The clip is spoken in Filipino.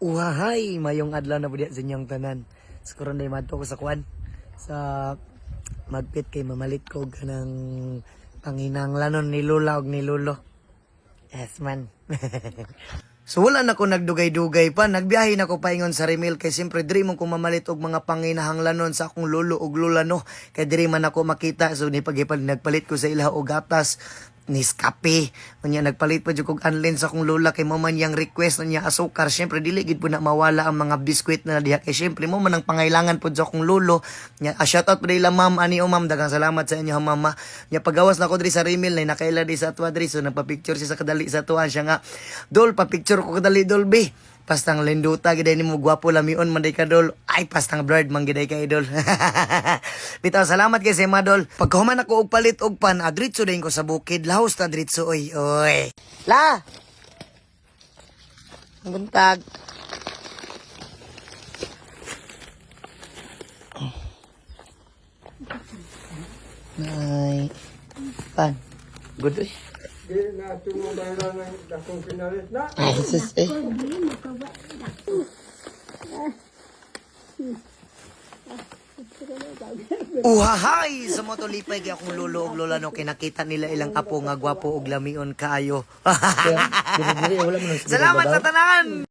Uhahay, mayong adlaw na budya sa inyong tanan. Siguro na madto ko sa kuan sa magpit kay mamalit ko kanang panginahanglanon ni Lola og ni Lolo. Yes man. So wala na ko nagdugay-dugay pa, nagbiyahe na ko paingon sa Remil kay siyempre diri mo ko mamalit og mga panginahanglanon sa akong lolo og lola no. Kay diri man ako makita so ni nagpalit ko sa ilaha og gatas Nescafe. Unya nagpalit pa jud kog anlin sa akong lola kay mo man yang request na niya asukar. Syempre dili gid po na mawala ang mga biskwit na diha kay syempre mo man ang pangailangan po sa akong lolo. Nya shout out po nila ma'am ani o ma'am daghang salamat sa inyo mama. Nya pagawas na ko diri sa Remil na nakaila di sa atwa diri so nagpa-picture siya sa kadali sa tuwa siya nga. Dol pa picture ko kadali dol be. Pastang linduta giday nimo gwapo lamion man day ka dol. Ay pastang blurred man giday ka idol. Bitaw salamat kay sa Madol. Pagkahuman ako og palit og pan, adritso din ko sa bukid. Lahos ta dritso oy. Oy. La. Buntag. Nay. Pan. Good oy. Di na tumulong lang akong pinalit na. Ay, sus eh. Uhahay! Sa mo to lipay kay akong lolo og lola no kay nakita nila ilang apo nga gwapo og lamion kaayo. Salamat sa tanan!